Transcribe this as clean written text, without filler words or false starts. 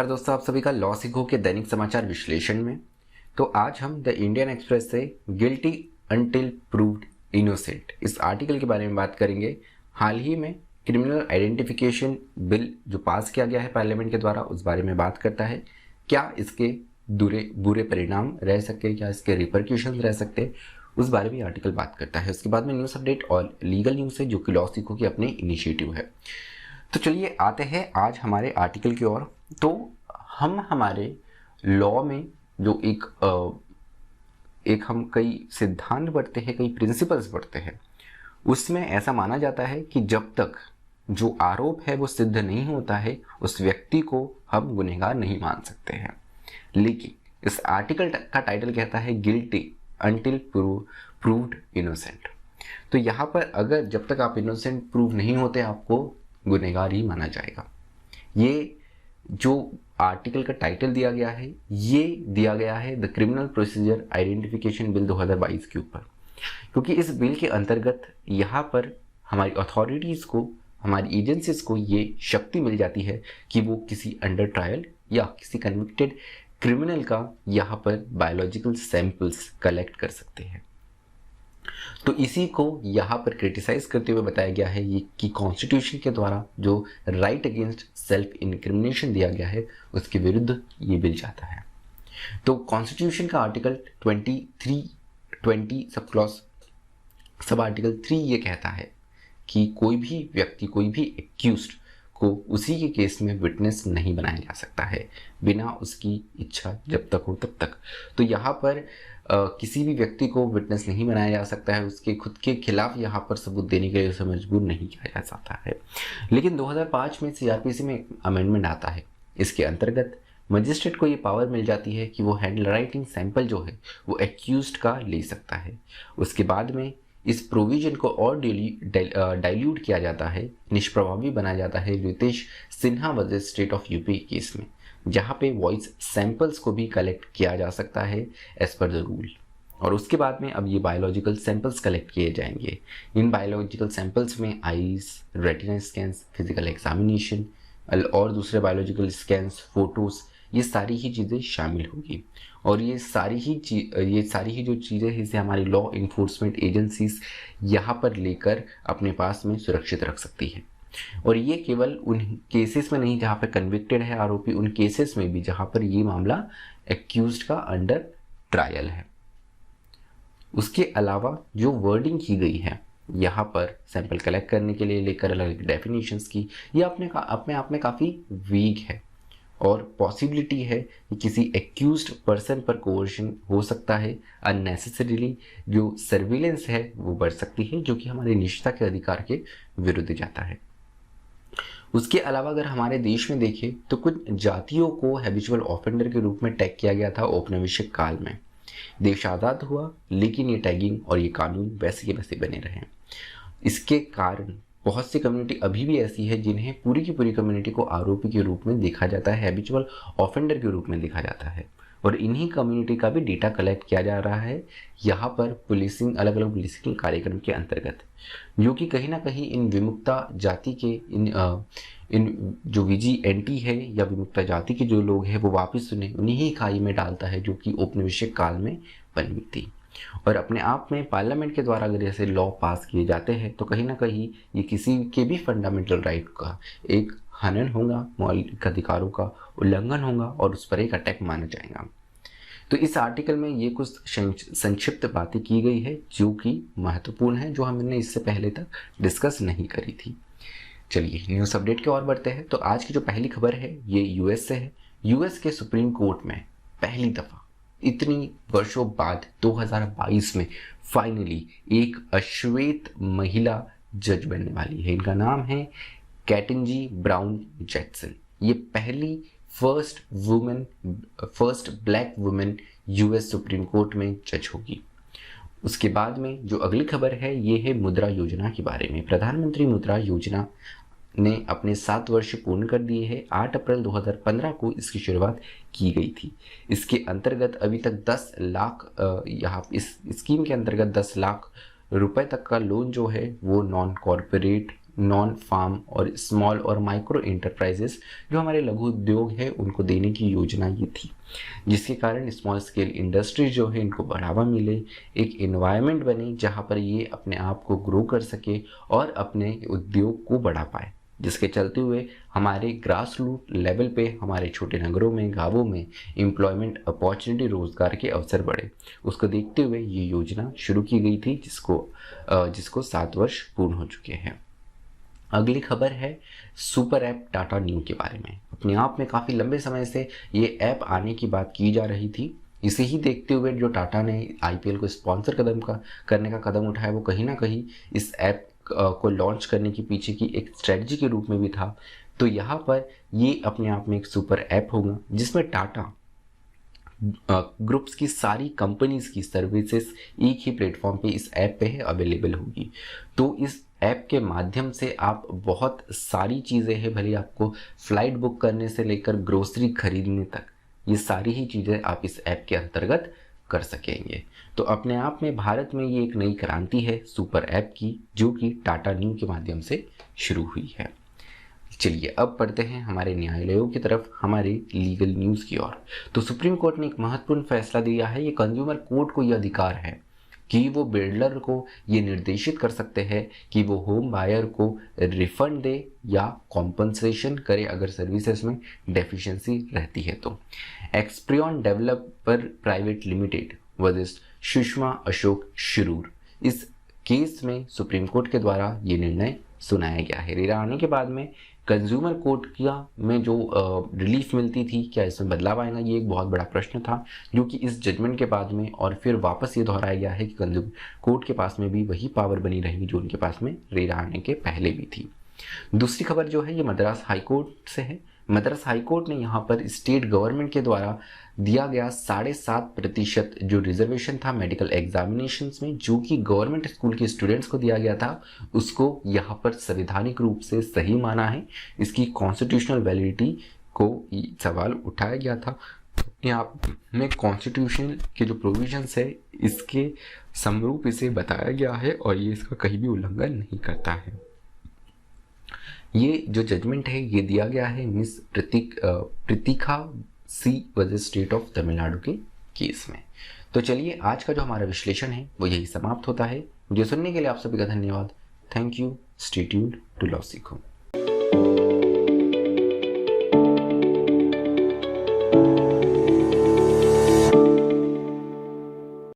नमस्कार दोस्तों, आप सभी का लॉ सीखो के दैनिक समाचार विश्लेषण में। तो आज हम द इंडियन एक्सप्रेस से गिल्टी अंटिल प्रूव्ड इनोसेंट इस आर्टिकल के बारे में बात करेंगे। हाल ही में क्रिमिनल आइडेंटिफिकेशन बिल जो पास किया गया है पार्लियामेंट के द्वारा, उस बारे में बात करता है। क्या इसके बुरे परिणाम रह सकते हैं, क्या इसके रिपरक्यूशन रह सकते हैं, उस बारे में आर्टिकल बात करता है। उसके बाद में न्यूज़ अपडेट और लीगल न्यूज़ है जो कि लॉ सीखो की अपने इनिशिएटिव है। तो चलिए आते हैं आज हमारे आर्टिकल की ओर। तो हम हमारे लॉ में जो एक हम कई सिद्धांत पढ़ते हैं, कई प्रिंसिपल्स पढ़ते हैं, उसमें ऐसा माना जाता है कि जब तक जो आरोप है वो सिद्ध नहीं होता है, उस व्यक्ति को हम गुनहगार नहीं मान सकते हैं। लेकिन इस आर्टिकल का टाइटल कहता है गिल्टी अंटिल प्रूव्ड इनोसेंट। तो यहाँ पर अगर जब तक आप इनोसेंट प्रूव नहीं होते, आपको गुनहगार ही माना जाएगा। ये जो आर्टिकल का टाइटल दिया गया है, ये दिया गया है the criminal procedure identification bill 2022 के ऊपर, क्योंकि इस बिल के अंतर्गत यहाँ पर हमारी अथॉरिटीज़ को, हमारी एजेंसीज को ये शक्ति मिल जाती है कि वो किसी अंडर ट्रायल या किसी कन्विक्टेड क्रिमिनल का यहाँ पर बायोलॉजिकल सैंपल्स कलेक्ट कर सकते हैं। तो इसी को यहाँ पर क्रिटिसाइज करते हुए बताया गया है ये कि कॉन्स्टिट्यूशन के द्वारा जो राइट अगेंस्ट सेल्फ इनक्रिमिनेशन दिया गया है, उसके विरुद्ध ये बिल जाता है। तो कॉन्स्टिट्यूशन का article 2320 sub clause sub article 3 ये कहता है कि कोई भी व्यक्ति, कोई भी एक्यूज्ड को उसी के केस में विटनेस नहीं बनाया जा सकता है बिना उसकी इच्छा जब तक हो तब तक। तो यहाँ पर किसी भी व्यक्ति को विटनेस नहीं बनाया जा सकता है, उसके खुद के खिलाफ यहाँ पर सबूत देने के लिए उसे मजबूर नहीं किया जा सकता है। लेकिन 2005 में सीआरपीसी में एक अमेंडमेंट आता है। इसके अंतर्गत मजिस्ट्रेट को ये पावर मिल जाती है कि वो हैंड राइटिंग सैंपल जो है वो एक्यूज्ड का ले सकता है। उसके बाद में इस प्रोविजन को और डाइल्यूट किया जाता है, निष्प्रभावी बनाया जाता है Ritesh Sinha versus state of UP case में, जहाँ पे वॉइस सैंपल्स को भी कलेक्ट किया जा सकता है एज पर द रूल। और उसके बाद में अब ये बायोलॉजिकल सैंपल्स कलेक्ट किए जाएंगे। इन बायोलॉजिकल सैंपल्स में eyes, retina scans, physical examination और दूसरे बायोलॉजिकल स्कैन्स, फोटोज, ये सारी ही चीज़ें शामिल होगी। और ये सारी ही जो चीज़ें हैं इसे हमारी लॉ इन्फोर्समेंट एजेंसीज यहाँ पर लेकर अपने पास में सुरक्षित रख सकती है। और ये केवल उन केसेस में नहीं जहाँ पर कन्विक्टेड है आरोपी, उन केसेस में भी जहाँ पर ये मामला एक्यूज्ड का अंडर ट्रायल है। उसके अलावा जो वर्डिंग की गई है यहाँ पर सैंपल कलेक्ट करने के लिए लेकर अलग डेफिनेशंस की, ये अपने आप में काफ़ी वीक है और पॉसिबिलिटी है कि किसी एक्यूज्ड पर्सन पर कोर्शन हो सकता है। अननेसेसरीली जो सर्विलेंस है वो बढ़ सकती है, जो कि हमारे निजता के अधिकार के विरुद्ध जाता है। उसके अलावा अगर हमारे देश में देखें तो कुछ जातियों को हैबिचुअल ऑफेंडर के रूप में टैग किया गया था औपनिवेशिक काल में। देश आज़ाद हुआ लेकिन ये टैगिंग और ये कानून वैसे के वैसे बने रहे। इसके कारण बहुत सी कम्युनिटी अभी भी ऐसी है जिन्हें पूरी की पूरी कम्युनिटी को आरोपी के रूप में देखा जाता है, हैबिचुअल ऑफेंडर के रूप में देखा जाता है। और इन्हीं कम्युनिटी का भी डेटा कलेक्ट किया जा रहा है यहाँ पर पुलिसिंग, अलग अलग पुलिसिंग कार्यक्रम के अंतर्गत, जो कि कहीं ना कहीं इन विमुक्ता जाति के इन जो VGNT है या विमुक्ता जाति के जो लोग हैं वो वापस उन्हीं ही खाई में डालता है जो कि औपनिवेशिक काल में बनी थी। और अपने आप में पार्लियामेंट के द्वारा अगर ऐसे लॉ पास किए जाते हैं तो कहीं ना कहीं ये किसी के भी फंडामेंटल राइट का एक हनन होगा, मौलिक अधिकारों का उल्लंघन होगा और उस पर एक अटैक माना जाएगा। तो इस आर्टिकल में ये कुछ संक्षिप्त बातें की गई है जो कि महत्वपूर्ण है, जो हमने इससे पहले तक डिस्कस नहीं करी थी। चलिए न्यूज़ अपडेट की ओर बढ़ते हैं। तो आज की जो पहली खबर है ये यूएस से है। यूएस के सुप्रीम कोर्ट में पहली दफ़ा इतनी वर्षों बाद 2022 में फाइनली एक अश्वेत महिला जज बनने वाली है। इनका नाम है केटंजी ब्राउन जैक्सन। ये पहली first black women US supreme court में जज होगी। उसके बाद में जो अगली खबर है ये है मुद्रा योजना के बारे में। प्रधानमंत्री मुद्रा योजना ने अपने 7 वर्ष पूर्ण कर दिए हैं। 8 अप्रैल 2015 को इसकी शुरुआत की गई थी। इसके अंतर्गत अभी तक 10 लाख यहाँ इस स्कीम के अंतर्गत 10 लाख रुपए तक का लोन जो है वो नॉन कॉरपोरेट नॉन फार्म और स्मॉल और माइक्रो एंटरप्राइजेस जो हमारे लघु उद्योग है उनको देने की योजना ये थी, जिसके कारण स्मॉल स्केल इंडस्ट्रीज जो है इनको बढ़ावा मिले, एक एनवायरनमेंट बने जहाँ पर ये अपने आप को ग्रो कर सके और अपने उद्योग को बढ़ा पाए, जिसके चलते हुए हमारे ग्रास रूट लेवल पे हमारे छोटे नगरों में, गांवों में एम्प्लॉयमेंट अपॉर्चुनिटी, रोजगार के अवसर बढ़े। उसको देखते हुए ये योजना शुरू की गई थी, जिसको 7 वर्ष पूर्ण हो चुके हैं। अगली खबर है सुपर ऐप टाटा न्यू के बारे में। अपने आप में काफ़ी लंबे समय से ये ऐप आने की बात की जा रही थी। इसे ही देखते हुए जो टाटा ने आईपीएल को स्पॉन्सर करने का कदम उठाया, वो कहीं ना कहीं इस ऐप को लॉन्च करने के पीछे की एक स्ट्रेटजी के रूप में भी था। तो यहाँ पर ये अपने आप में एक सुपर ऐप होगा जिसमें टाटा ग्रुप्स की सारी कंपनीज की सर्विसेज एक ही प्लेटफॉर्म पे इस ऐप पे है अवेलेबल होगी। तो इस ऐप के माध्यम से आप बहुत सारी चीज़ें हैं, भले आपको फ्लाइट बुक करने से लेकर ग्रोसरी खरीदने तक, ये सारी ही चीज़ें आप इस ऐप के अंतर्गत कर सकेंगे। तो अपने आप में भारत में ये एक नई क्रांति है सुपर ऐप की, जो कि टाटा न्यू के माध्यम से शुरू हुई है। चलिए अब पढ़ते हैं हमारे न्यायालयों की तरफ, हमारे लीगल न्यूज़ की ओर। तो सुप्रीम कोर्ट ने एक महत्वपूर्ण फैसला दिया है। ये कंज्यूमर कोर्ट को यह अधिकार है कि वो बिल्डर को ये निर्देशित कर सकते हैं कि वो होम बायर को रिफंड दे या कॉम्पनसेशन करे अगर सर्विसेज में डेफिशिएंसी रहती है तो। Experion developer private limited versus Sushma Ashok Shirur, इस केस में सुप्रीम कोर्ट के द्वारा ये निर्णय सुनाया गया है। रेरा आने के बाद में कंज्यूमर कोर्ट किया में जो रिलीफ मिलती थी, क्या इसमें बदलाव आएगा, ये एक बहुत बड़ा प्रश्न था, जो कि इस जजमेंट के बाद में और फिर वापस ये दोहराया गया है कि कंज्यूमर कोर्ट के पास में भी वही पावर बनी रहेगी जो उनके पास में रेरा आने के पहले भी थी। दूसरी खबर जो है ये मद्रास हाईकोर्ट से है। मद्रास हाईकोर्ट ने यहाँ पर स्टेट गवर्नमेंट के द्वारा दिया गया 7.5% जो रिजर्वेशन था मेडिकल एग्जामिनेशंस में, जो कि गवर्नमेंट स्कूल के स्टूडेंट्स को दिया गया था, उसको यहाँ पर संवैधानिक रूप से सही माना है। इसकी कॉन्स्टिट्यूशनल वैलिडिटी को सवाल उठाया गया था। यहाँ में कॉन्स्टिट्यूशन के जो प्रोविजंस है इसके समरूप इसे बताया गया है और ये इसका कहीं भी उल्लंघन नहीं करता है। ये जो जजमेंट है ये दिया गया है miss Prateeka C versus state of Tamil Nadu के केस में। तो चलिए आज का जो हमारा विश्लेषण है वो यही समाप्त होता है। मुझे सुनने के लिए आप सभी का धन्यवाद। Thank you. Stay tuned to law सीखो।